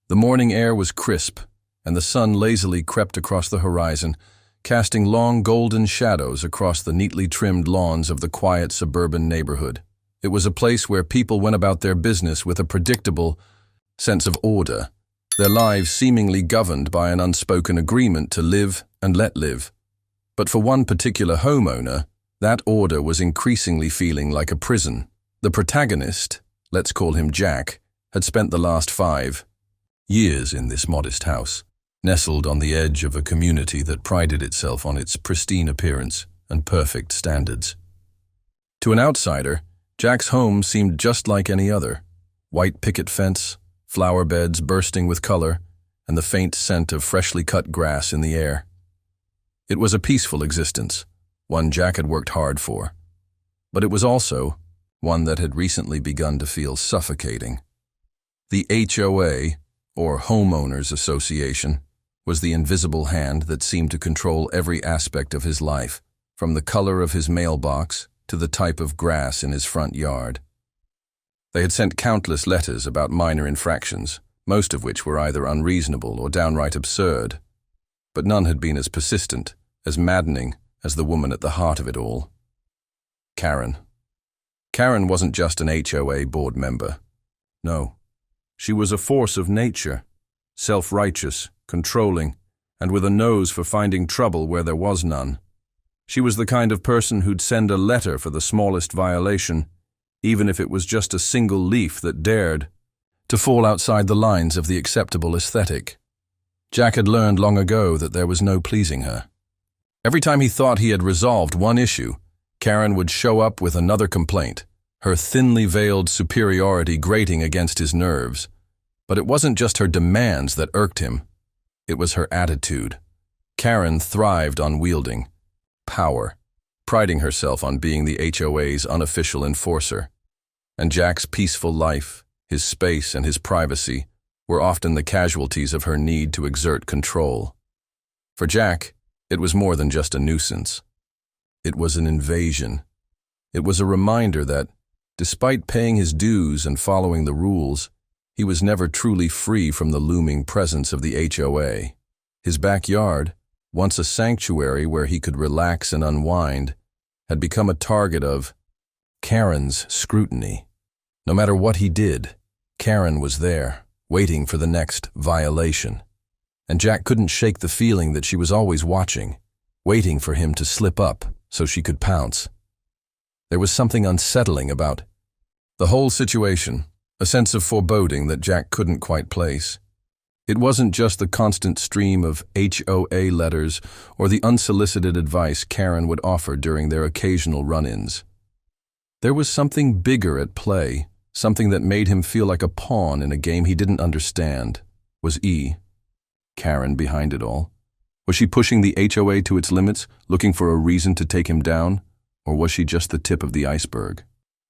The morning air was crisp, and the sun lazily crept across the horizon, casting long golden shadows across the neatly trimmed lawns of the quiet suburban neighborhood. It was a place where people went about their business with a predictable sense of order, their lives seemingly governed by an unspoken agreement to live and let live. But for one particular homeowner, that order was increasingly feeling like a prison. The protagonist, let's call him Jack, had spent the last 5 years in this modest house, nestled on the edge of a community that prided itself on its pristine appearance and perfect standards. To an outsider, Jack's home seemed just like any other. White picket fence, flower beds bursting with color, and the faint scent of freshly cut grass in the air. It was a peaceful existence, one Jack had worked hard for. But it was also one that had recently begun to feel suffocating. The HOA, or Homeowners Association, was the invisible hand that seemed to control every aspect of his life, from the color of his mailbox to the type of grass in his front yard. They had sent countless letters about minor infractions, most of which were either unreasonable or downright absurd, but none had been as persistent, as maddening as the woman at the heart of it all. Karen. Karen wasn't just an HOA board member. No, she was a force of nature, self-righteous, controlling, and with a nose for finding trouble where there was none. She was the kind of person who'd send a letter for the smallest violation, even if it was just a single leaf that dared to fall outside the lines of the acceptable aesthetic. Jack had learned long ago that there was no pleasing her. Every time he thought he had resolved one issue, Karen would show up with another complaint, her thinly veiled superiority grating against his nerves. But it wasn't just her demands that irked him. It was her attitude. Karen thrived on wielding power, priding herself on being the HOA's unofficial enforcer. And Jack's peaceful life, his space and his privacy, were often the casualties of her need to exert control. For Jack, it was more than just a nuisance. It was an invasion. It was a reminder that, despite paying his dues and following the rules, he was never truly free from the looming presence of the HOA. His backyard, once a sanctuary where he could relax and unwind, had become a target of Karen's scrutiny. No matter what he did, Karen was there, waiting for the next violation. And Jack couldn't shake the feeling that she was always watching, waiting for him to slip up so she could pounce. There was something unsettling about the whole situation, a sense of foreboding that Jack couldn't quite place. It wasn't just the constant stream of HOA letters or the unsolicited advice Karen would offer during their occasional run-ins. There was something bigger at play, something that made him feel like a pawn in a game he didn't understand. Was Karen behind it all? Was she pushing the HOA to its limits, looking for a reason to take him down? Or was she just the tip of the iceberg?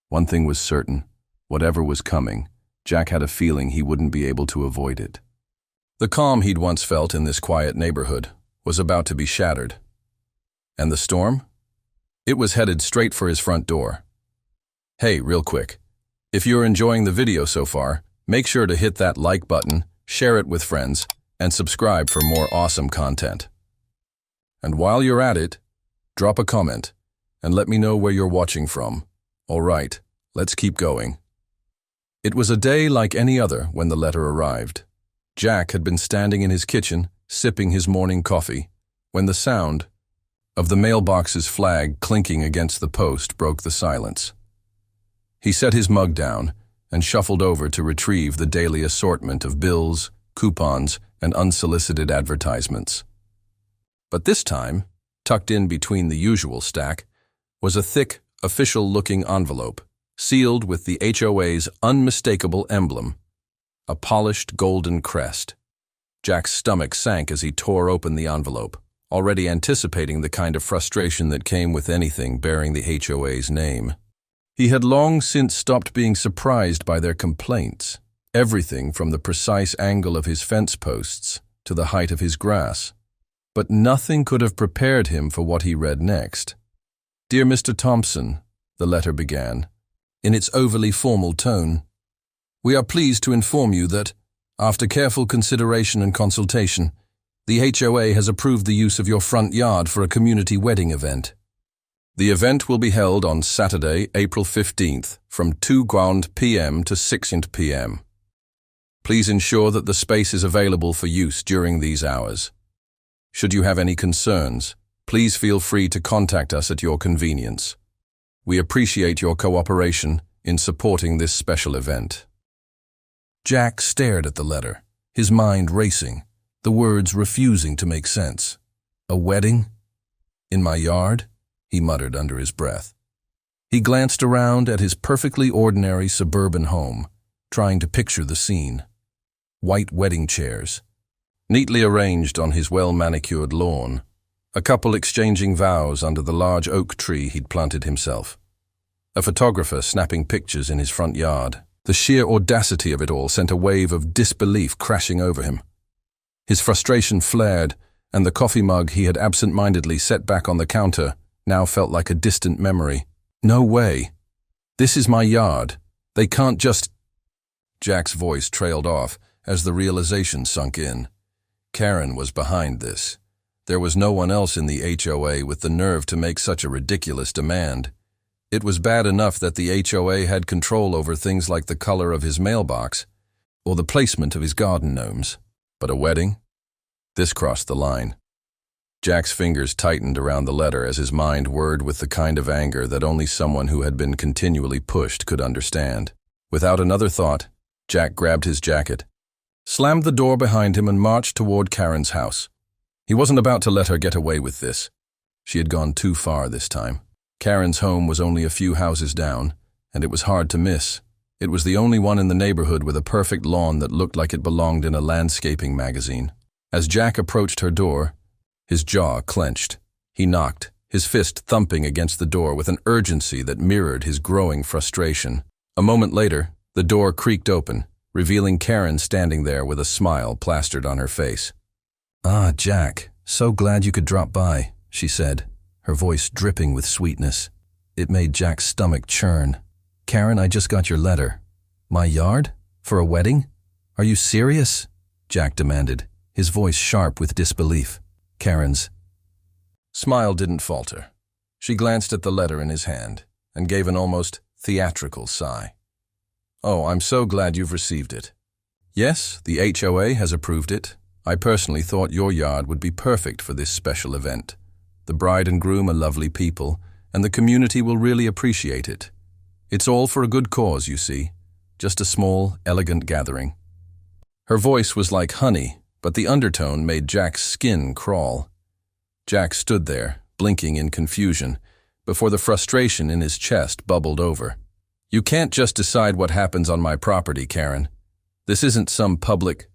One thing was certain. Whatever was coming, Jack had a feeling he wouldn't be able to avoid it. The calm he'd once felt in this quiet neighborhood was about to be shattered. And the storm? It was headed straight for his front door. Hey, real quick. If you're enjoying the video so far, make sure to hit that like button, share it with friends, and subscribe for more awesome content. And while you're at it, drop a comment and let me know where you're watching from. All right, let's keep going. It was a day like any other when the letter arrived. Jack had been standing in his kitchen, sipping his morning coffee, when the sound of the mailbox's flag clinking against the post broke the silence. He set his mug down and shuffled over to retrieve the daily assortment of bills, coupons, and unsolicited advertisements. But this time, tucked in between the usual stack, was a thick, official-looking envelope, sealed with the HOA's unmistakable emblem, a polished golden crest. Jack's stomach sank as he tore open the envelope, already anticipating the kind of frustration that came with anything bearing the HOA's name. He had long since stopped being surprised by their complaints, everything from the precise angle of his fence posts to the height of his grass. But nothing could have prepared him for what he read next. "Dear Mr. Thompson," the letter began, in its overly formal tone, "we are pleased to inform you that, After careful consideration and consultation, the HOA has approved the use of your front yard for a community wedding event. The event will be held on Saturday, April 15th, from 2 p.m. to 6 p.m. Please ensure that the space is available for use during these hours. Should you have any concerns, please feel free to contact us at your convenience. We appreciate your cooperation in supporting this special event. Jack stared at the letter, his mind racing, the words refusing to make sense. A wedding? In my yard? He muttered under his breath. He glanced around at his perfectly ordinary suburban home, trying to picture the scene. White wedding chairs, neatly arranged on his well-manicured lawn, a couple exchanging vows under the large oak tree he'd planted himself. A photographer snapping pictures in his front yard. The sheer audacity of it all sent a wave of disbelief crashing over him. His frustration flared, and the coffee mug he had absent-mindedly set back on the counter now felt like a distant memory. No way. This is my yard. They can't just... Jack's voice trailed off as the realization sunk in. Karen was behind this. There was no one else in the HOA with the nerve to make such a ridiculous demand. It was bad enough that the HOA had control over things like the color of his mailbox or the placement of his garden gnomes. But a wedding? This crossed the line. Jack's fingers tightened around the letter as his mind whirred with the kind of anger that only someone who had been continually pushed could understand. Without another thought, Jack grabbed his jacket, slammed the door behind him, and marched toward Karen's house. He wasn't about to let her get away with this. She had gone too far this time. Karen's home was only a few houses down, and it was hard to miss. It was the only one in the neighborhood with a perfect lawn that looked like it belonged in a landscaping magazine. As Jack approached her door, his jaw clenched. He knocked, his fist thumping against the door with an urgency that mirrored his growing frustration. A moment later, the door creaked open, revealing Karen standing there with a smile plastered on her face. "Ah, Jack, so glad you could drop by," she said, her voice dripping with sweetness. It made Jack's stomach churn. "Karen, I just got your letter." "My yard? For a wedding? Are you serious?" Jack demanded, his voice sharp with disbelief. Karen's smile didn't falter. She glanced at the letter in his hand and gave an almost theatrical sigh. "Oh, I'm so glad you've received it. Yes, the HOA has approved it. I personally thought your yard would be perfect for this special event. The bride and groom are lovely people, and the community will really appreciate it. It's all for a good cause, you see. Just a small, elegant gathering." Her voice was like honey, but the undertone made Jack's skin crawl. Jack stood there, blinking in confusion, before the frustration in his chest bubbled over. "You can't just decide what happens on my property, Karen. This isn't some public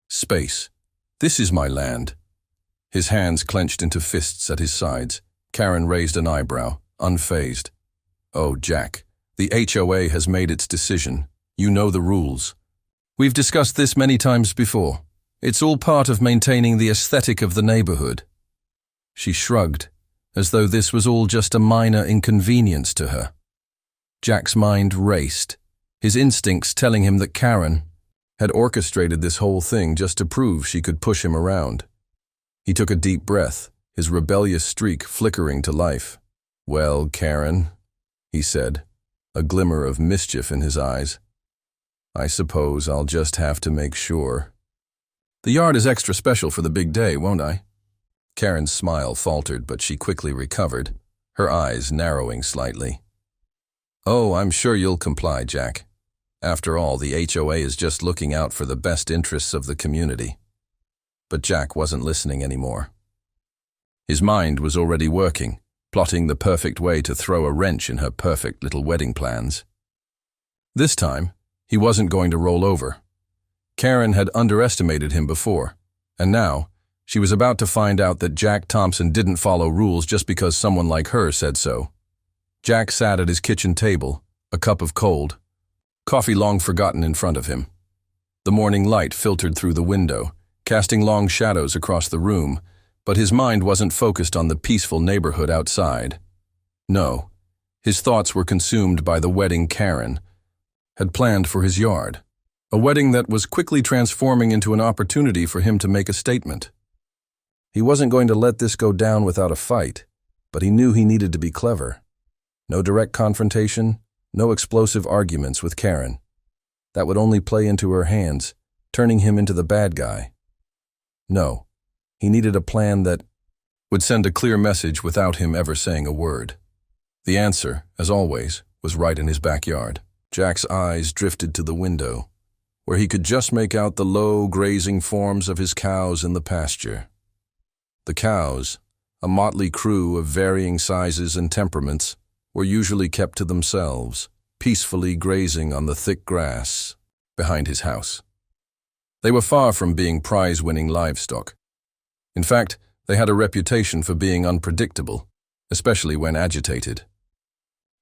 space. This is my land." His hands clenched into fists at his sides. Karen raised an eyebrow, unfazed. "Oh, Jack, the HOA has made its decision. You know the rules. We've discussed this many times before. It's all part of maintaining the aesthetic of the neighborhood." She shrugged, as though this was all just a minor inconvenience to her. Jack's mind raced, his instincts telling him that Karen had orchestrated this whole thing just to prove she could push him around. He took a deep breath, his rebellious streak flickering to life. "Well, Karen," he said, a glimmer of mischief in his eyes, "I suppose I'll just have to make sure. The yard is extra special for the big day, won't I?" Karen's smile faltered, but she quickly recovered, her eyes narrowing slightly. "Oh, I'm sure you'll comply, Jack. After all, the HOA is just looking out for the best interests of the community." But Jack wasn't listening anymore. His mind was already working, plotting the perfect way to throw a wrench in her perfect little wedding plans. This time, he wasn't going to roll over. Karen had underestimated him before, and now she was about to find out that Jack Thompson didn't follow rules just because someone like her said so. Jack sat at his kitchen table, a cup of cold coffee long forgotten in front of him. The morning light filtered through the window, casting long shadows across the room, but his mind wasn't focused on the peaceful neighborhood outside. No, his thoughts were consumed by the wedding Karen had planned for his yard. A wedding that was quickly transforming into an opportunity for him to make a statement. He wasn't going to let this go down without a fight, but he knew he needed to be clever. No direct confrontation, no explosive arguments with Karen. That would only play into her hands, turning him into the bad guy. No, he needed a plan that would send a clear message without him ever saying a word. The answer, as always, was right in his backyard. Jack's eyes drifted to the window, where he could just make out the low, grazing forms of his cows in the pasture. The cows, a motley crew of varying sizes and temperaments, were usually kept to themselves, peacefully grazing on the thick grass behind his house. They were far from being prize-winning livestock. In fact, they had a reputation for being unpredictable, especially when agitated.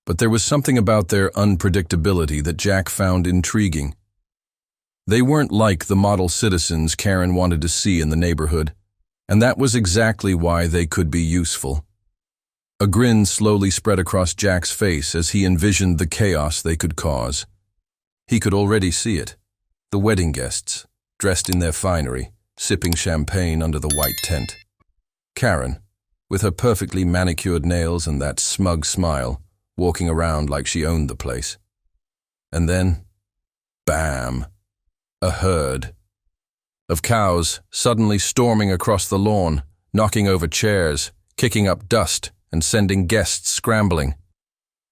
But there was something about their unpredictability that Jack found intriguing. They weren't like the model citizens Karen wanted to see in the neighborhood, and that was exactly why they could be useful. A grin slowly spread across Jack's face as he envisioned the chaos they could cause. He could already see it. The wedding guests, dressed in their finery, sipping champagne under the white tent. Karen, with her perfectly manicured nails and that smug smile, walking around like she owned the place. And then, bam, a herd of cows suddenly storming across the lawn, knocking over chairs, kicking up dust, and sending guests scrambling.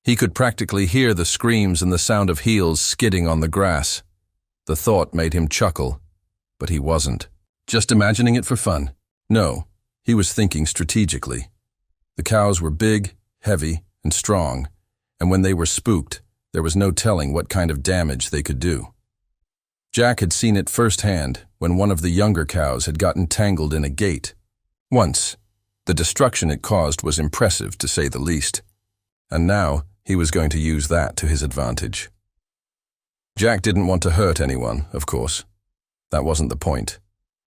He could practically hear the screams and the sound of heels skidding on the grass. The thought made him chuckle, but he wasn't just imagining it for fun. No, he was thinking strategically. The cows were big, heavy, and strong, and when they were spooked, there was no telling what kind of damage they could do. Jack had seen it firsthand when one of the younger cows had gotten tangled in a gate. Once, the destruction it caused was impressive, to say the least, and now he was going to use that to his advantage. Jack didn't want to hurt anyone, of course. That wasn't the point.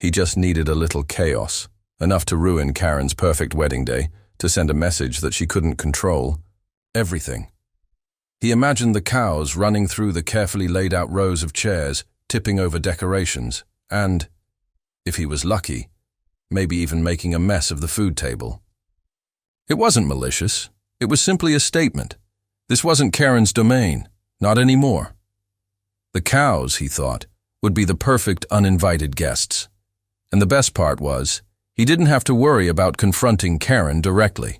He just needed a little chaos, enough to ruin Karen's perfect wedding day, to send a message that she couldn't control everything. He imagined the cows running through the carefully laid out rows of chairs, tipping over decorations, and, if he was lucky, maybe even making a mess of the food table. It wasn't malicious. It was simply a statement. This wasn't Karen's domain, not anymore. The cows, he thought, would be the perfect uninvited guests. And the best part was, he didn't have to worry about confronting Karen directly.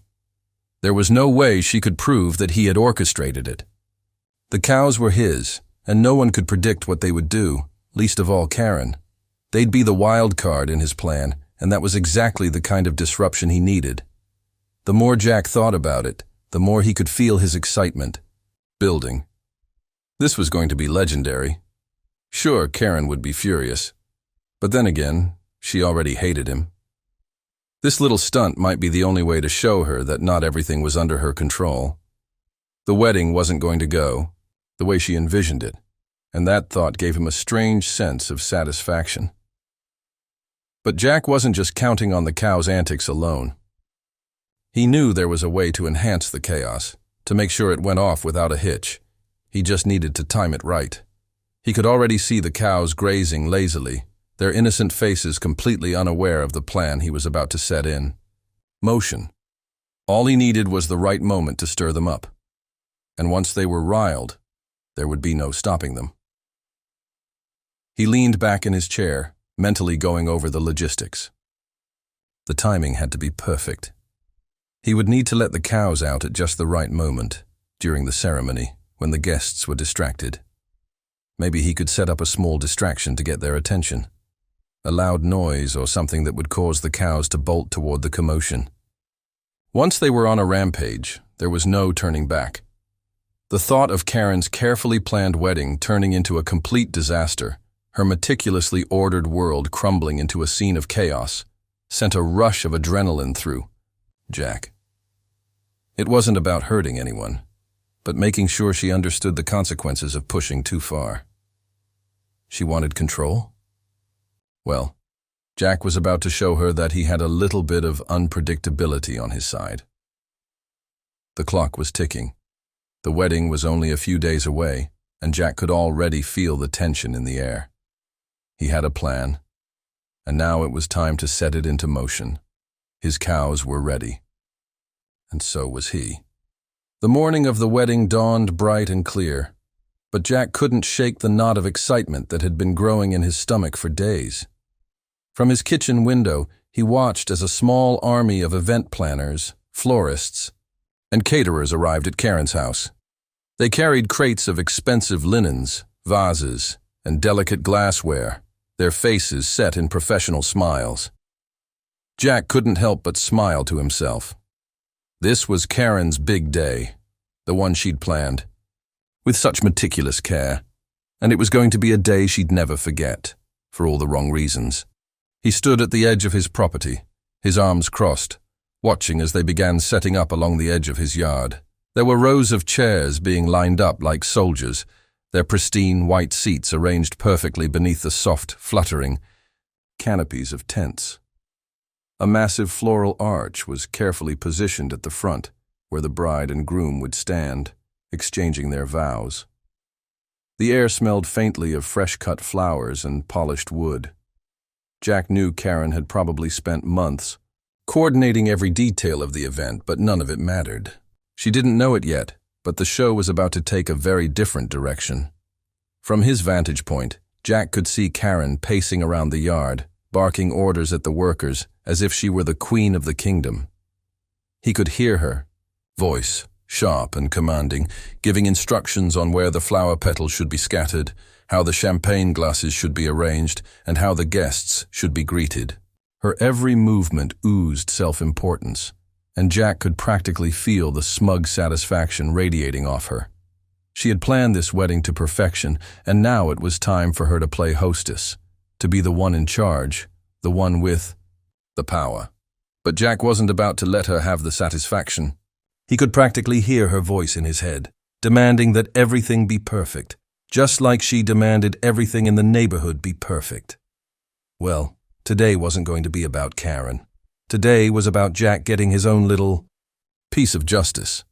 There was no way she could prove that he had orchestrated it. The cows were his, and no one could predict what they would do, least of all Karen. They'd be the wild card in his plan, and that was exactly the kind of disruption he needed. The more Jack thought about it, the more he could feel his excitement building. This was going to be legendary. Sure, Karen would be furious, but then again, she already hated him. This little stunt might be the only way to show her that not everything was under her control. The wedding wasn't going to go the way she envisioned it, and that thought gave him a strange sense of satisfaction. But Jack wasn't just counting on the cow's antics alone. He knew there was a way to enhance the chaos, to make sure it went off without a hitch. He just needed to time it right. He could already see the cows grazing lazily, their innocent faces completely unaware of the plan he was about to set in. Motion. All he needed was the right moment to stir them up. And once they were riled, there would be no stopping them. He leaned back in his chair, mentally going over the logistics. The timing had to be perfect. He would need to let the cows out at just the right moment, during the ceremony, when the guests were distracted. Maybe he could set up a small distraction to get their attention. A loud noise or something that would cause the cows to bolt toward the commotion. Once they were on a rampage, there was no turning back. The thought of Karen's carefully planned wedding turning into a complete disaster, her meticulously ordered world crumbling into a scene of chaos, sent a rush of adrenaline through Jack. It wasn't about hurting anyone, but making sure she understood the consequences of pushing too far. She wanted control? Well, Jack was about to show her that he had a little bit of unpredictability on his side. The clock was ticking. The wedding was only a few days away, and Jack could already feel the tension in the air. He had a plan, and now it was time to set it into motion. His cows were ready, and so was he. The morning of the wedding dawned bright and clear, but Jack couldn't shake the knot of excitement that had been growing in his stomach for days. From his kitchen window, he watched as a small army of event planners, florists, and caterers arrived at Karen's house. They carried crates of expensive linens, vases, and delicate glassware, their faces set in professional smiles. Jack couldn't help but smile to himself. This was Karen's big day, the one she'd planned, with such meticulous care, and it was going to be a day she'd never forget, for all the wrong reasons. He stood at the edge of his property, his arms crossed, watching as they began setting up along the edge of his yard. There were rows of chairs being lined up like soldiers, their pristine white seats arranged perfectly beneath the soft, fluttering canopies of tents. A massive floral arch was carefully positioned at the front, where the bride and groom would stand, exchanging their vows. The air smelled faintly of fresh-cut flowers and polished wood. Jack knew Karen had probably spent months coordinating every detail of the event, but none of it mattered. She didn't know it yet, but the show was about to take a very different direction. From his vantage point, Jack could see Karen pacing around the yard, barking orders at the workers as if she were the queen of the kingdom. He could hear her, voice sharp and commanding, giving instructions on where the flower petals should be scattered, how the champagne glasses should be arranged, and how the guests should be greeted. Her every movement oozed self-importance, and Jack could practically feel the smug satisfaction radiating off her. She had planned this wedding to perfection, and now it was time for her to play hostess, to be the one in charge, the one with the power. But Jack wasn't about to let her have the satisfaction. He could practically hear her voice in his head, demanding that everything be perfect, just like she demanded everything in the neighborhood be perfect. Well, today wasn't going to be about Karen. Today was about Jack getting his own little piece of justice.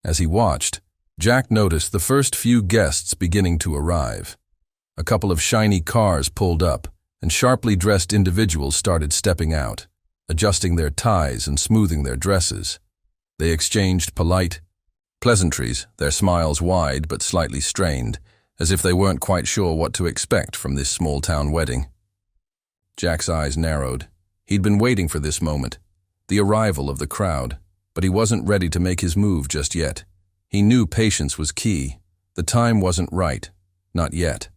As he watched, Jack noticed the first few guests beginning to arrive. A couple of shiny cars pulled up, and sharply dressed individuals started stepping out, adjusting their ties and smoothing their dresses. They exchanged polite pleasantries, their smiles wide but slightly strained, as if they weren't quite sure what to expect from this small-town wedding. Jack's eyes narrowed. He'd been waiting for this moment, the arrival of the crowd, but he wasn't ready to make his move just yet. He knew patience was key. The time wasn't right. Not yet.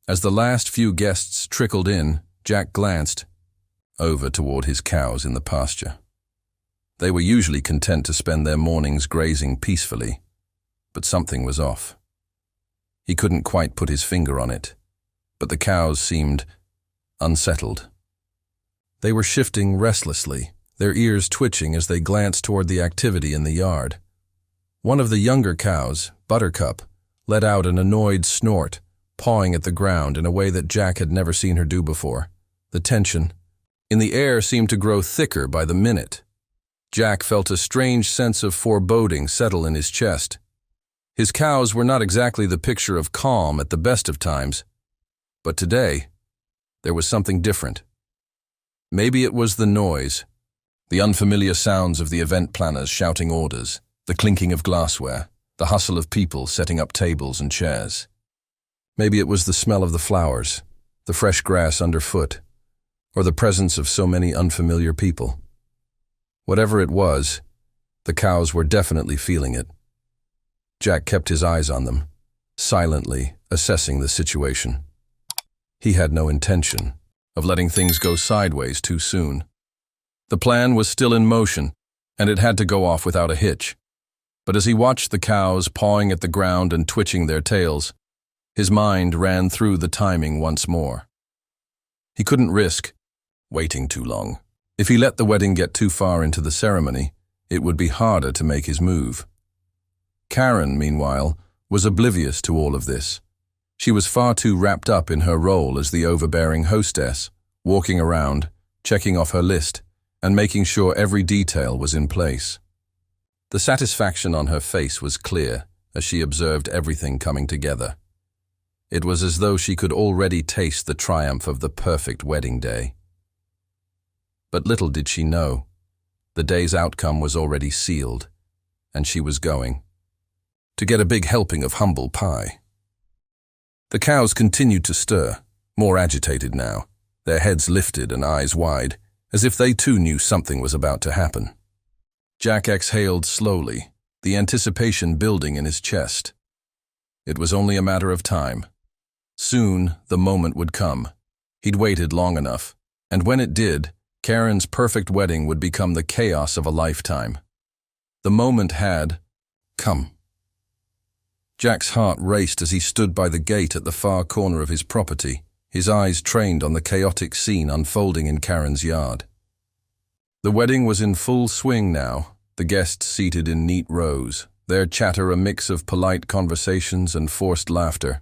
As the last few guests trickled in, Jack glanced over toward his cows in the pasture. They were usually content to spend their mornings grazing peacefully, but something was off. He couldn't quite put his finger on it, but the cows seemed unsettled. They were shifting restlessly, their ears twitching as they glanced toward the activity in the yard. One of the younger cows, Buttercup, let out an annoyed snort, pawing at the ground in a way that Jack had never seen her do before. The tension in the air seemed to grow thicker by the minute. Jack felt a strange sense of foreboding settle in his chest. His cows were not exactly the picture of calm at the best of times, but today, there was something different. Maybe it was the noise, the unfamiliar sounds of the event planners shouting orders, the clinking of glassware, the hustle of people setting up tables and chairs. Maybe it was the smell of the flowers, the fresh grass underfoot, or the presence of so many unfamiliar people. Whatever it was, the cows were definitely feeling it. Jack kept his eyes on them, silently assessing the situation. He had no intention of letting things go sideways too soon. The plan was still in motion, and it had to go off without a hitch. But as he watched the cows pawing at the ground and twitching their tails, his mind ran through the timing once more. He couldn't risk waiting too long. If he let the wedding get too far into the ceremony, it would be harder to make his move. Karen, meanwhile, was oblivious to all of this. She was far too wrapped up in her role as the overbearing hostess, walking around, checking off her list, and making sure every detail was in place. The satisfaction on her face was clear as she observed everything coming together. It was as though she could already taste the triumph of the perfect wedding day. But little did she know, the day's outcome was already sealed, and she was going to get a big helping of humble pie. The cows continued to stir, more agitated now, their heads lifted and eyes wide, as if they too knew something was about to happen. Jack exhaled slowly, the anticipation building in his chest. It was only a matter of time. Soon the moment would come. He'd waited long enough, and when it did, Karen's perfect wedding would become the chaos of a lifetime. The moment had come. Jack's heart raced as he stood by the gate at the far corner of his property, his eyes trained on the chaotic scene unfolding in Karen's yard. The wedding was in full swing now, the guests seated in neat rows, their chatter a mix of polite conversations and forced laughter.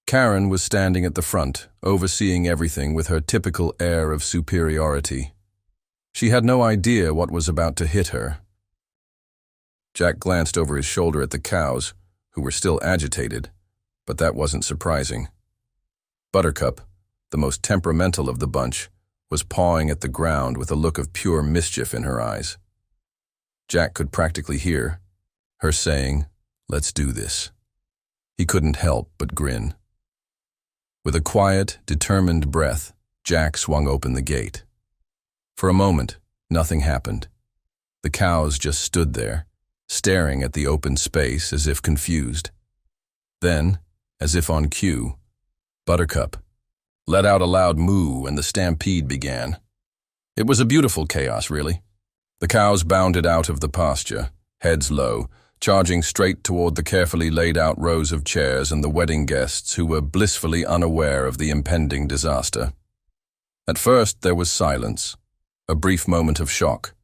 Karen was standing at the front, overseeing everything with her typical air of superiority. She had no idea what was about to hit her. Jack glanced over his shoulder at the cows, who were still agitated, but that wasn't surprising. Buttercup, the most temperamental of the bunch, was pawing at the ground with a look of pure mischief in her eyes. Jack could practically hear her saying, "Let's do this." He couldn't help but grin. With a quiet, determined breath, Jack swung open the gate. For a moment, nothing happened. The cows just stood there, staring at the open space as if confused. Then, as if on cue, Buttercup let out a loud moo and the stampede began. It was a beautiful chaos, really. The cows bounded out of the pasture, heads low, charging straight toward the carefully laid out rows of chairs and the wedding guests who were blissfully unaware of the impending disaster. At first there was silence, a brief moment of shock.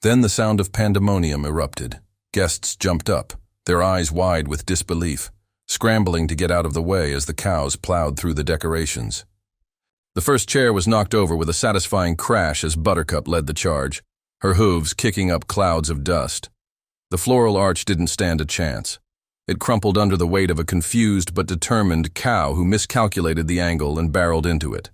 Then the sound of pandemonium erupted. Guests jumped up, their eyes wide with disbelief, scrambling to get out of the way as the cows plowed through the decorations. The first chair was knocked over with a satisfying crash as Buttercup led the charge, her hooves kicking up clouds of dust. The floral arch didn't stand a chance. It crumpled under the weight of a confused but determined cow who miscalculated the angle and barreled into it.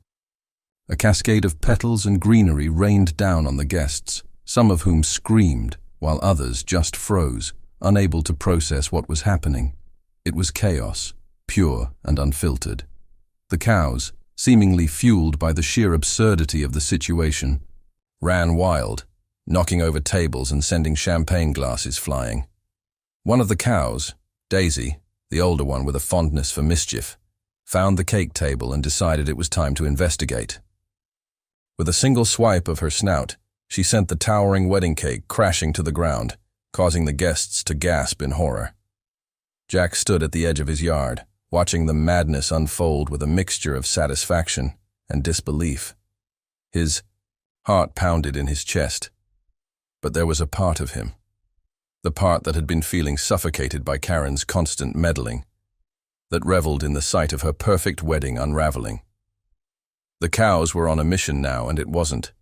A cascade of petals and greenery rained down on the guests, some of whom screamed, while others just froze, unable to process what was happening. It was chaos, pure and unfiltered. The cows, seemingly fueled by the sheer absurdity of the situation, ran wild, knocking over tables and sending champagne glasses flying. One of the cows, Daisy, the older one with a fondness for mischief, found the cake table and decided it was time to investigate. With a single swipe of her snout, she sent the towering wedding cake crashing to the ground, causing the guests to gasp in horror. Jack stood at the edge of his yard, watching the madness unfold with a mixture of satisfaction and disbelief. His heart pounded in his chest. But there was a part of him, the part that had been feeling suffocated by Karen's constant meddling, that reveled in the sight of her perfect wedding unraveling. The cows were on a mission now, and it wasn't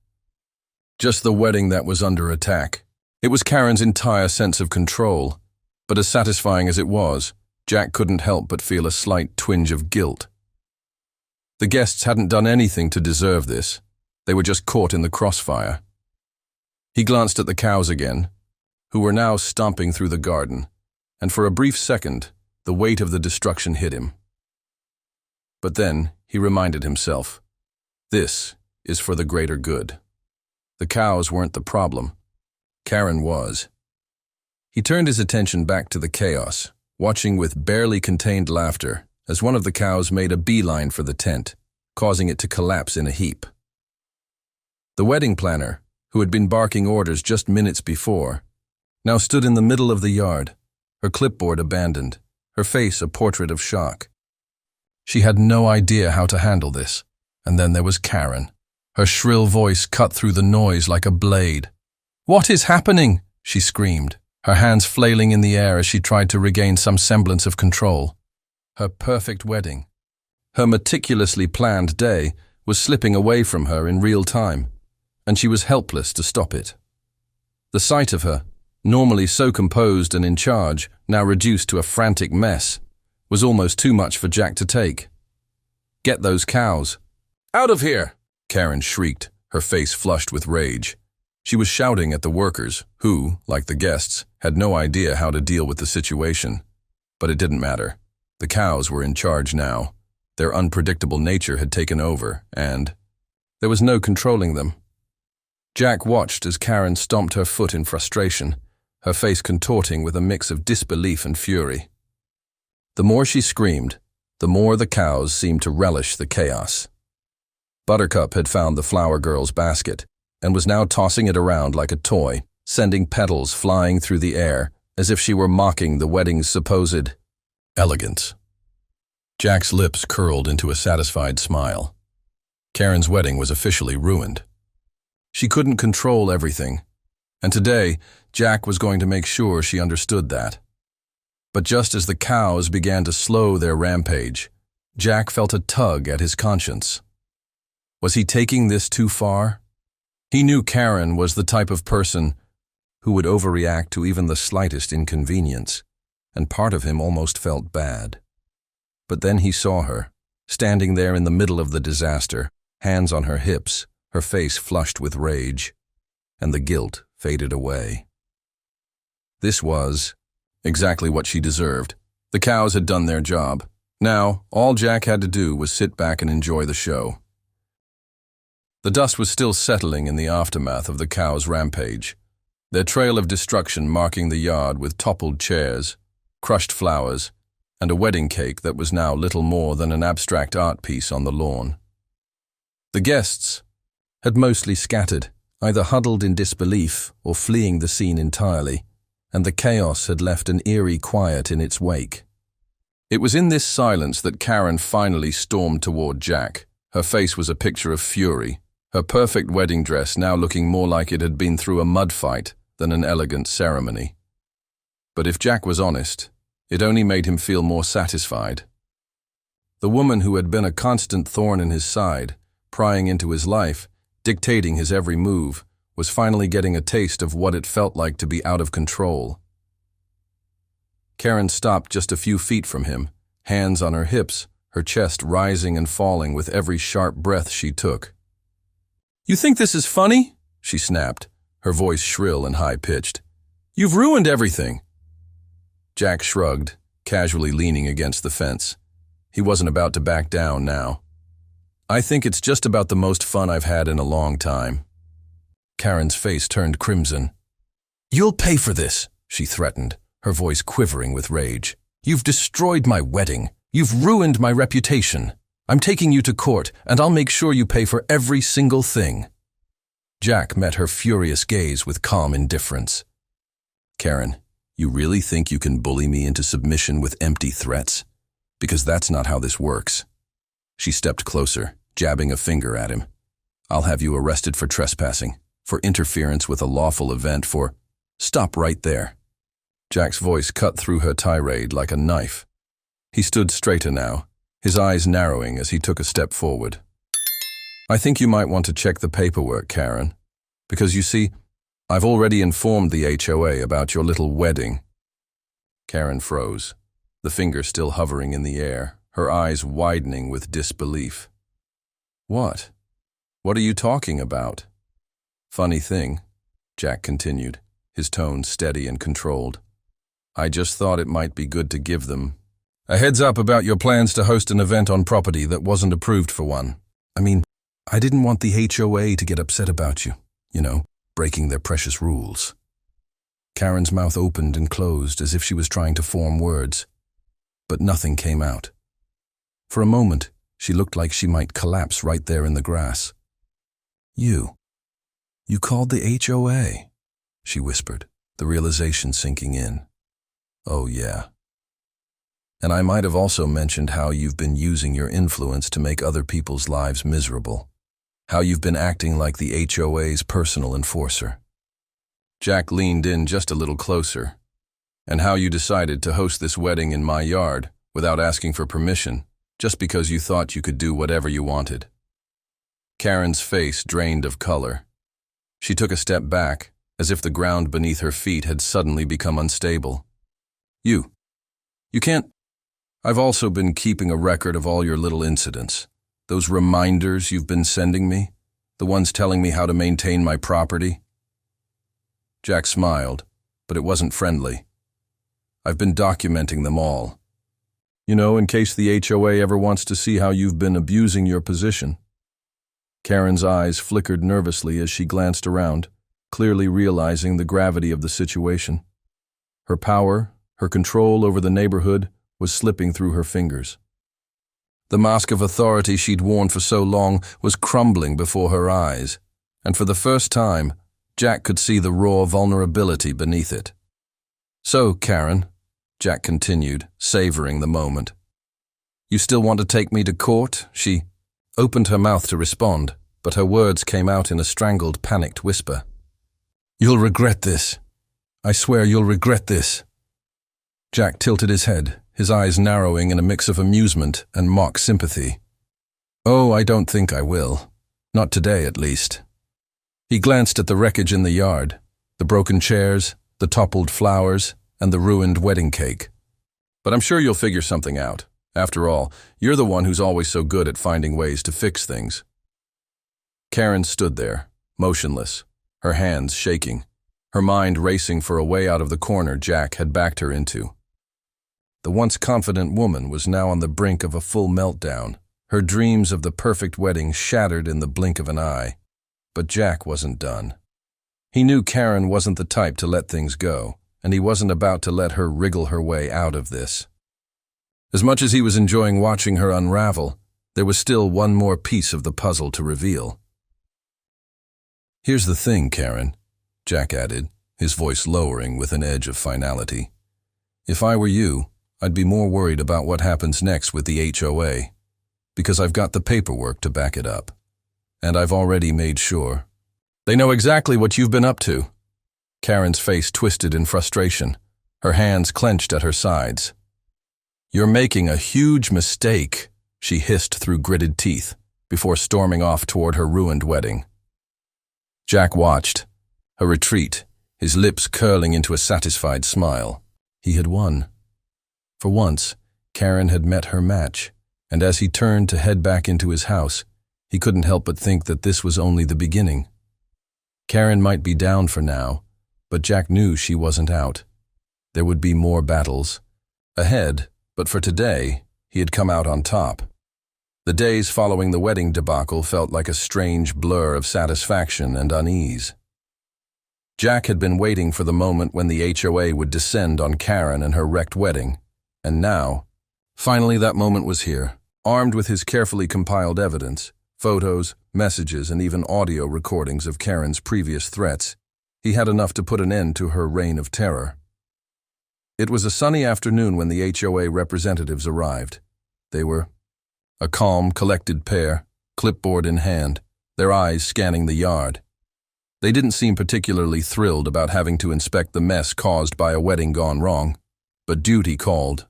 just the wedding that was under attack. It was Karen's entire sense of control, but as satisfying as it was, Jack couldn't help but feel a slight twinge of guilt. The guests hadn't done anything to deserve this. They were just caught in the crossfire. He glanced at the cows again, who were now stomping through the garden, and for a brief second, the weight of the destruction hit him. But then he reminded himself, this is for the greater good. The cows weren't the problem. Karen was. He turned his attention back to the chaos, watching with barely contained laughter as one of the cows made a beeline for the tent, causing it to collapse in a heap. The wedding planner, who had been barking orders just minutes before, now stood in the middle of the yard, her clipboard abandoned, her face a portrait of shock. She had no idea how to handle this, and then there was Karen. Her shrill voice cut through the noise like a blade. "What is happening?" she screamed, her hands flailing in the air as she tried to regain some semblance of control. Her perfect wedding, her meticulously planned day, was slipping away from her in real time, and she was helpless to stop it. The sight of her, normally so composed and in charge, now reduced to a frantic mess, was almost too much for Jack to take. "Get those cows." "Out of here!" Karen shrieked, her face flushed with rage. She was shouting at the workers, who, like the guests, had no idea how to deal with the situation. But it didn't matter. The cows were in charge now. Their unpredictable nature had taken over, and there was no controlling them. Jack watched as Karen stomped her foot in frustration, her face contorting with a mix of disbelief and fury. The more she screamed, the more the cows seemed to relish the chaos. Buttercup had found the flower girl's basket and was now tossing it around like a toy, sending petals flying through the air as if she were mocking the wedding's supposed elegance. Jack's lips curled into a satisfied smile. Karen's wedding was officially ruined. She couldn't control everything, and today Jack was going to make sure she understood that. But just as the cows began to slow their rampage, Jack felt a tug at his conscience. Was he taking this too far? He knew Karen was the type of person who would overreact to even the slightest inconvenience, and part of him almost felt bad. But then he saw her, standing there in the middle of the disaster, hands on her hips, her face flushed with rage, and the guilt faded away. This was exactly what she deserved. The cows had done their job. Now, all Jack had to do was sit back and enjoy the show. The dust was still settling in the aftermath of the cows' rampage, their trail of destruction marking the yard with toppled chairs, crushed flowers, and a wedding cake that was now little more than an abstract art piece on the lawn. The guests had mostly scattered, either huddled in disbelief or fleeing the scene entirely, and the chaos had left an eerie quiet in its wake. It was in this silence that Karen finally stormed toward Jack. Her face was a picture of fury, her perfect wedding dress now looking more like it had been through a mud fight than an elegant ceremony. But if Jack was honest, it only made him feel more satisfied. The woman who had been a constant thorn in his side, prying into his life, dictating his every move, was finally getting a taste of what it felt like to be out of control. Karen stopped just a few feet from him, hands on her hips, her chest rising and falling with every sharp breath she took. "You think this is funny?" she snapped, her voice shrill and high-pitched. "You've ruined everything." Jack shrugged, casually leaning against the fence. He wasn't about to back down now. "I think it's just about the most fun I've had in a long time." Karen's face turned crimson. "You'll pay for this," she threatened, her voice quivering with rage. "You've destroyed my wedding. You've ruined my reputation. I'm taking you to court, and I'll make sure you pay for every single thing." Jack met her furious gaze with calm indifference. "Karen, you really think you can bully me into submission with empty threats? Because that's not how this works." She stepped closer, jabbing a finger at him. "I'll have you arrested for trespassing, for interference with a lawful event, for—" "Stop right there." Jack's voice cut through her tirade like a knife. He stood straighter now, his eyes narrowing as he took a step forward. "I think you might want to check the paperwork, Karen, because you see, I've already informed the HOA about your little wedding." Karen froze, the finger still hovering in the air, her eyes widening with disbelief. "What? What are you talking about?" "Funny thing," Jack continued, his tone steady and controlled. "I just thought it might be good to give them a heads up about your plans to host an event on property that wasn't approved for one. I mean, I didn't want the HOA to get upset about you, breaking their precious rules." Karen's mouth opened and closed as if she was trying to form words, but nothing came out. For a moment, she looked like she might collapse right there in the grass. You called the HOA," she whispered, the realization sinking in. "Oh, yeah. And I might have also mentioned how you've been using your influence to make other people's lives miserable. How you've been acting like the HOA's personal enforcer." Jack leaned in just a little closer. "And how you decided to host this wedding in my yard without asking for permission, just because you thought you could do whatever you wanted." Karen's face drained of color. She took a step back, as if the ground beneath her feet had suddenly become unstable. You can't..." I've also been keeping a record of all your little incidents. Those reminders you've been sending me, the ones telling me how to maintain my property. Jack smiled, but it wasn't friendly. I've been documenting them all. You know, in case the HOA ever wants to see how you've been abusing your position. Karen's eyes flickered nervously as she glanced around, clearly realizing the gravity of the situation. Her power, her control over the neighborhood, was slipping through her fingers. The mask of authority she'd worn for so long was crumbling before her eyes, and for the first time, Jack could see the raw vulnerability beneath it. So, Karen, Jack continued, savoring the moment. You still want to take me to court? She opened her mouth to respond, but her words came out in a strangled, panicked whisper. You'll regret this. I swear you'll regret this. Jack tilted his head, his eyes narrowing in a mix of amusement and mock sympathy. Oh, I don't think I will. Not today, at least. He glanced at the wreckage in the yard, the broken chairs, the toppled flowers, and the ruined wedding cake. But I'm sure you'll figure something out. After all, you're the one who's always so good at finding ways to fix things. Karen stood there, motionless, her hands shaking, her mind racing for a way out of the corner Jack had backed her into. The once confident woman was now on the brink of a full meltdown, her dreams of the perfect wedding shattered in the blink of an eye. But Jack wasn't done. He knew Karen wasn't the type to let things go, and he wasn't about to let her wriggle her way out of this. As much as he was enjoying watching her unravel, there was still one more piece of the puzzle to reveal. Here's the thing, Karen, Jack added, his voice lowering with an edge of finality. If I were you, I'd be more worried about what happens next with the HOA, because I've got the paperwork to back it up. And I've already made sure. They know exactly what you've been up to. Karen's face twisted in frustration, her hands clenched at her sides. You're making a huge mistake, she hissed through gritted teeth, before storming off toward her ruined wedding. Jack watched, a retreat, his lips curling into a satisfied smile. He had won. For once, Karen had met her match, and as he turned to head back into his house, he couldn't help but think that this was only the beginning. Karen might be down for now, but Jack knew she wasn't out. There would be more battles ahead, but for today, he had come out on top. The days following the wedding debacle felt like a strange blur of satisfaction and unease. Jack had been waiting for the moment when the HOA would descend on Karen and her wrecked wedding, and now, finally that moment was here, armed with his carefully compiled evidence, photos, messages, and even audio recordings of Karen's previous threats. He had enough to put an end to her reign of terror. It was a sunny afternoon when the HOA representatives arrived. They were a calm, collected pair, clipboard in hand, their eyes scanning the yard. They didn't seem particularly thrilled about having to inspect the mess caused by a wedding gone wrong, but duty called.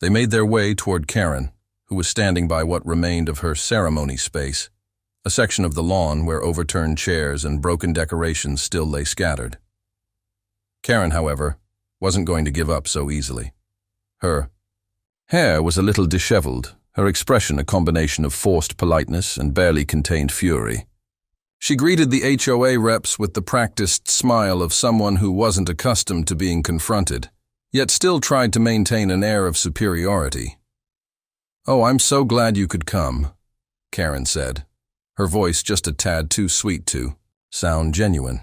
They made their way toward Karen, who was standing by what remained of her ceremony space, a section of the lawn where overturned chairs and broken decorations still lay scattered. Karen, however, wasn't going to give up so easily. Her hair was a little disheveled, her expression a combination of forced politeness and barely contained fury. She greeted the HOA reps with the practiced smile of someone who wasn't accustomed to being confronted, yet still tried to maintain an air of superiority. "Oh, I'm so glad you could come," Karen said, her voice just a tad too sweet to sound genuine.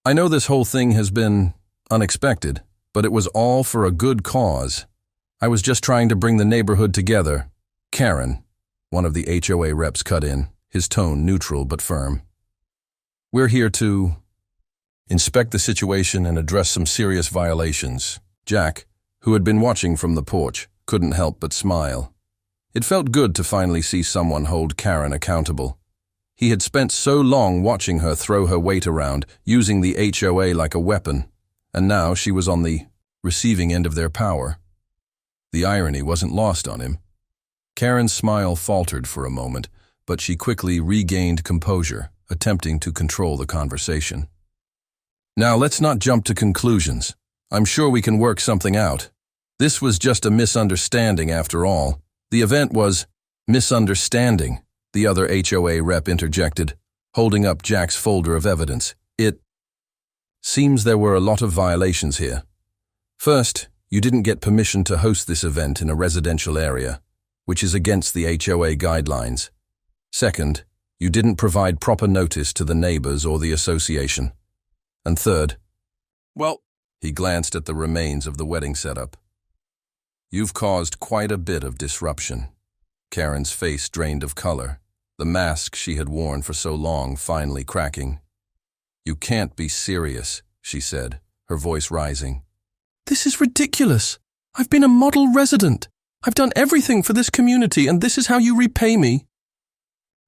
"I know this whole thing has been unexpected, but it was all for a good cause. I was just trying to bring the neighborhood together." Karen, one of the HOA reps, cut in, his tone neutral but firm. "We're here to inspect the situation and address some serious violations." Jack, who had been watching from the porch, couldn't help but smile. It felt good to finally see someone hold Karen accountable. He had spent so long watching her throw her weight around, using the HOA like a weapon, and now she was on the receiving end of their power. The irony wasn't lost on him. Karen's smile faltered for a moment, but she quickly regained composure, attempting to control the conversation. "Now let's not jump to conclusions. I'm sure we can work something out." This was just a misunderstanding after all. The event was misunderstanding, the other HOA rep interjected, holding up Jack's folder of evidence. It seems there were a lot of violations here. First, you didn't get permission to host this event in a residential area, which is against the HOA guidelines. Second, you didn't provide proper notice to the neighbors or the association. And third, well, he glanced at the remains of the wedding setup. You've caused quite a bit of disruption. Karen's face drained of color, the mask she had worn for so long finally cracking. You can't be serious, she said, her voice rising. This is ridiculous. I've been a model resident. I've done everything for this community, and this is how you repay me.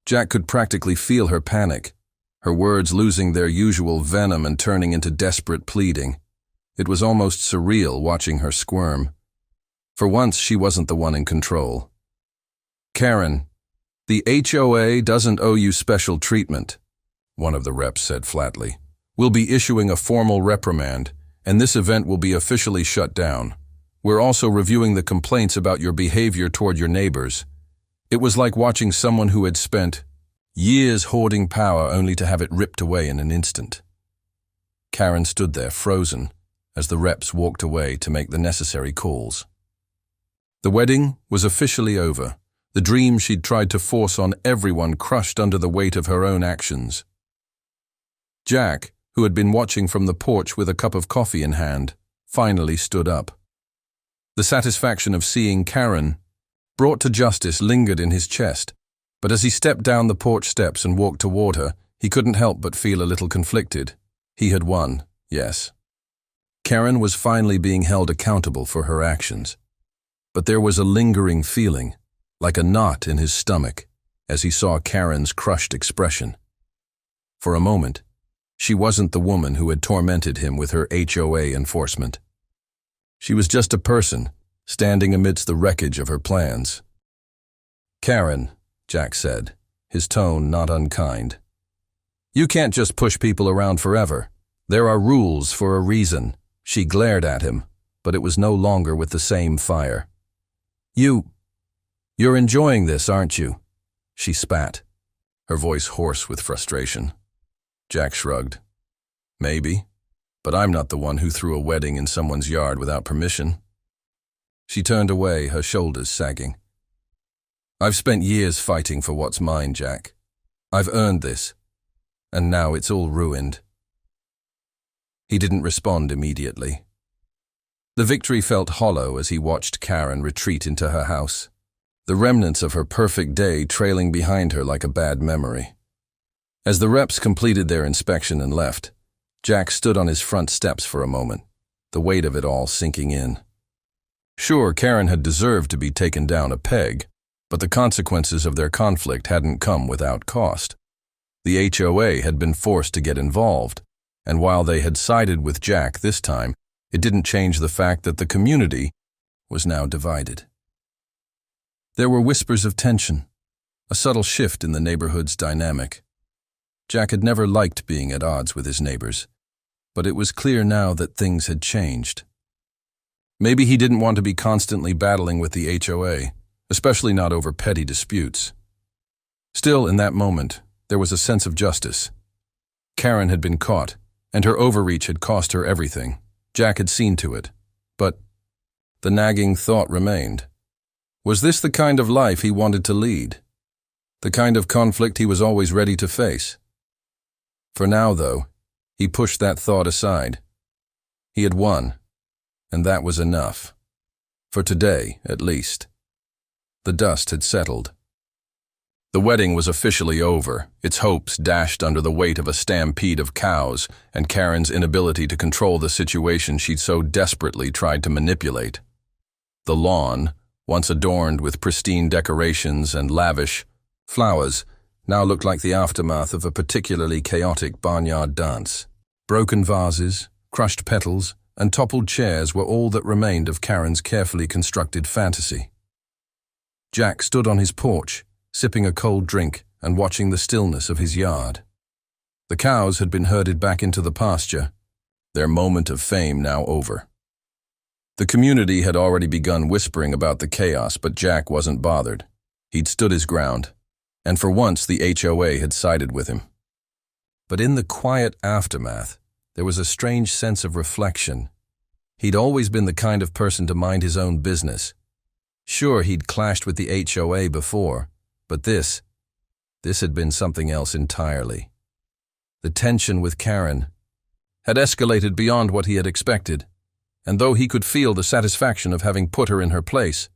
Jack could practically feel her panic, her words losing their usual venom and turning into desperate pleading. It was almost surreal watching her squirm. For once, she wasn't the one in control. Karen, the HOA doesn't owe you special treatment, one of the reps said flatly. We'll be issuing a formal reprimand, and this event will be officially shut down. We're also reviewing the complaints about your behavior toward your neighbors. It was like watching someone who had spent years hoarding power only to have it ripped away in an instant. Karen stood there frozen as the reps walked away to make the necessary calls. The wedding was officially over, the dream she'd tried to force on everyone crushed under the weight of her own actions. Jack, who had been watching from the porch with a cup of coffee in hand, finally stood up. The satisfaction of seeing Karen, brought to justice, lingered in his chest, but as he stepped down the porch steps and walked toward her, he couldn't help but feel a little conflicted. He had won, yes. Karen was finally being held accountable for her actions. But there was a lingering feeling, like a knot in his stomach, as he saw Karen's crushed expression. For a moment, she wasn't the woman who had tormented him with her HOA enforcement. She was just a person, standing amidst the wreckage of her plans. Karen, Jack said, his tone not unkind. You can't just push people around forever. There are rules for a reason. She glared at him, but it was no longer with the same fire. You're enjoying this, aren't you? She spat, her voice hoarse with frustration. Jack shrugged. Maybe, but I'm not the one who threw a wedding in someone's yard without permission. She turned away, her shoulders sagging. I've spent years fighting for what's mine, Jack. I've earned this, and now it's all ruined. He didn't respond immediately. The victory felt hollow as he watched Karen retreat into her house, the remnants of her perfect day trailing behind her like a bad memory. As the reps completed their inspection and left, Jack stood on his front steps for a moment, the weight of it all sinking in. Sure, Karen had deserved to be taken down a peg, but the consequences of their conflict hadn't come without cost. The HOA had been forced to get involved, and while they had sided with Jack this time, it didn't change the fact that the community was now divided. There were whispers of tension, a subtle shift in the neighborhood's dynamic. Jack had never liked being at odds with his neighbors, but it was clear now that things had changed. Maybe he didn't want to be constantly battling with the HOA, especially not over petty disputes. Still, in that moment, there was a sense of justice. Karen had been caught, and her overreach had cost her everything. Jack had seen to it, but the nagging thought remained. Was this the kind of life he wanted to lead? The kind of conflict he was always ready to face? For now, though, he pushed that thought aside. He had won, and that was enough. For today, at least. The dust had settled. The wedding was officially over, its hopes dashed under the weight of a stampede of cows and Karen's inability to control the situation she'd so desperately tried to manipulate. The lawn, once adorned with pristine decorations and lavish flowers, now looked like the aftermath of a particularly chaotic barnyard dance. Broken vases, crushed petals, and toppled chairs were all that remained of Karen's carefully constructed fantasy. Jack stood on his porch, sipping a cold drink and watching the stillness of his yard. The cows had been herded back into the pasture, their moment of fame now over. The community had already begun whispering about the chaos, but Jack wasn't bothered. He'd stood his ground, and for once the HOA had sided with him. But in the quiet aftermath, there was a strange sense of reflection. He'd always been the kind of person to mind his own business. Sure, he'd clashed with the HOA before, but this had been something else entirely. The tension with Karen had escalated beyond what he had expected, and though he could feel the satisfaction of having put her in her place,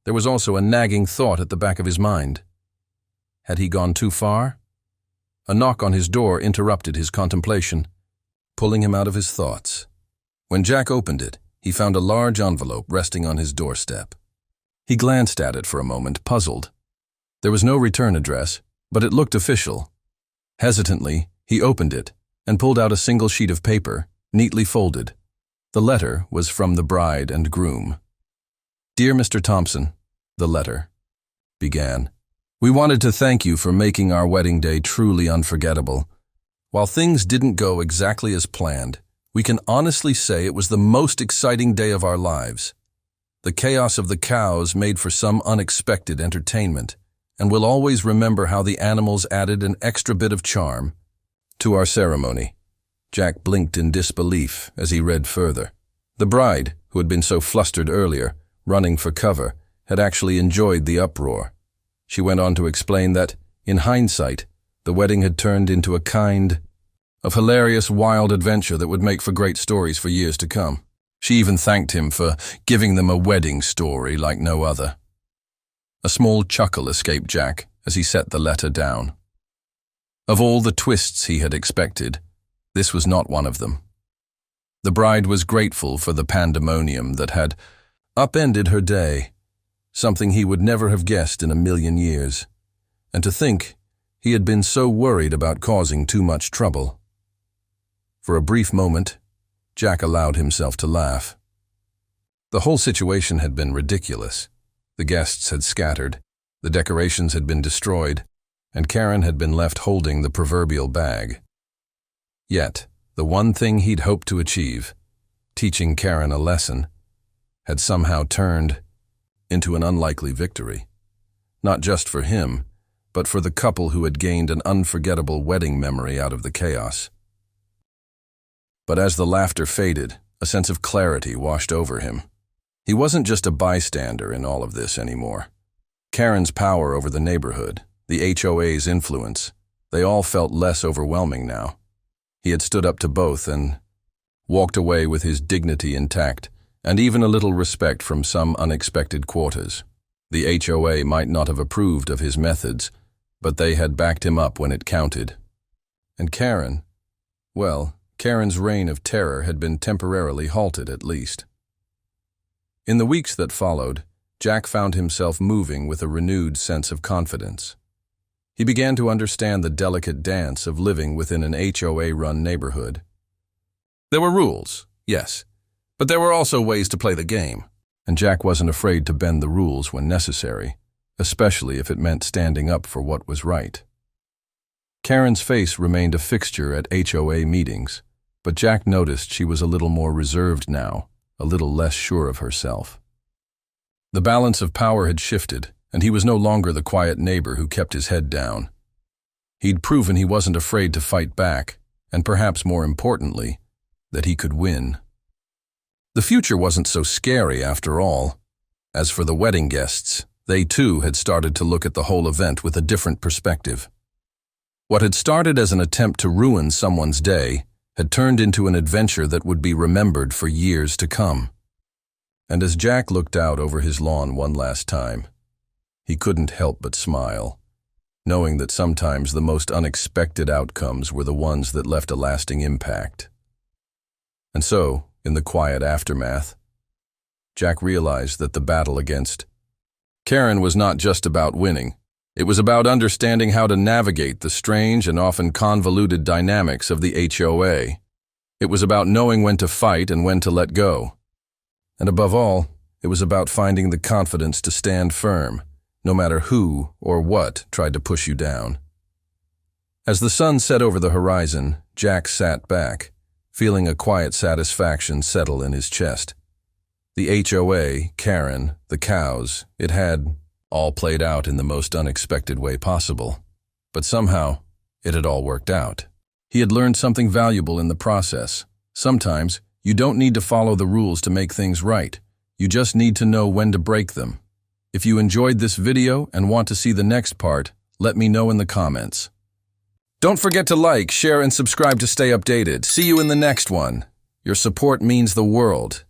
there was also a nagging thought at the back of his mind. Had he gone too far? A knock on his door interrupted his contemplation, pulling him out of his thoughts. When Jack opened it, he found a large envelope resting on his doorstep. He glanced at it for a moment, puzzled. There was no return address, but it looked official. Hesitantly, he opened it and pulled out a single sheet of paper, neatly folded. The letter was from the bride and groom. "Dear Mr. Thompson," the letter began, "we wanted to thank you for making our wedding day truly unforgettable. While things didn't go exactly as planned, we can honestly say it was the most exciting day of our lives. The chaos of the cows made for some unexpected entertainment, and we'll always remember how the animals added an extra bit of charm to our ceremony." Jack blinked in disbelief as he read further. The bride, who had been so flustered earlier, running for cover, had actually enjoyed the uproar. She went on to explain that, in hindsight, the wedding had turned into a kind of hilarious wild adventure that would make for great stories for years to come. She even thanked him for giving them a wedding story like no other. A small chuckle escaped Jack as he set the letter down. Of all the twists he had expected, this was not one of them. The bride was grateful for the pandemonium that had upended her day, something he would never have guessed in a million years. And to think he had been so worried about causing too much trouble. For a brief moment, Jack allowed himself to laugh. The whole situation had been ridiculous. The guests had scattered, the decorations had been destroyed, and Karen had been left holding the proverbial bag. Yet, the one thing he'd hoped to achieve, teaching Karen a lesson, had somehow turned into an unlikely victory. Not just for him, but for the couple who had gained an unforgettable wedding memory out of the chaos. But as the laughter faded, a sense of clarity washed over him. He wasn't just a bystander in all of this anymore. Karen's power over the neighborhood, the HOA's influence, they all felt less overwhelming now. He had stood up to both and walked away with his dignity intact, and even a little respect from some unexpected quarters. The HOA might not have approved of his methods, but they had backed him up when it counted. And Karen, well, Karen's reign of terror had been temporarily halted at least. In the weeks that followed, Jack found himself moving with a renewed sense of confidence. He began to understand the delicate dance of living within an HOA-run neighborhood. There were rules, yes, but there were also ways to play the game, and Jack wasn't afraid to bend the rules when necessary, especially if it meant standing up for what was right. Karen's face remained a fixture at HOA meetings, but Jack noticed she was a little more reserved now, a little less sure of herself. The balance of power had shifted, and he was no longer the quiet neighbor who kept his head down. He'd proven he wasn't afraid to fight back, and perhaps more importantly, that he could win. The future wasn't so scary after all. As for the wedding guests, they too had started to look at the whole event with a different perspective. What had started as an attempt to ruin someone's day had turned into an adventure that would be remembered for years to come. And as Jack looked out over his lawn one last time, he couldn't help but smile, knowing that sometimes the most unexpected outcomes were the ones that left a lasting impact. And so, in the quiet aftermath, Jack realized that the battle against Karen was not just about winning. It was about understanding how to navigate the strange and often convoluted dynamics of the HOA. It was about knowing when to fight and when to let go. And above all, it was about finding the confidence to stand firm, no matter who or what tried to push you down. As the sun set over the horizon, Jack sat back, feeling a quiet satisfaction settle in his chest. The HOA, Karen, the cows, it had all played out in the most unexpected way possible. But somehow, it had all worked out. He had learned something valuable in the process. Sometimes, you don't need to follow the rules to make things right. You just need to know when to break them. If you enjoyed this video and want to see the next part, let me know in the comments. Don't forget to like, share, and subscribe to stay updated. See you in the next one. Your support means the world.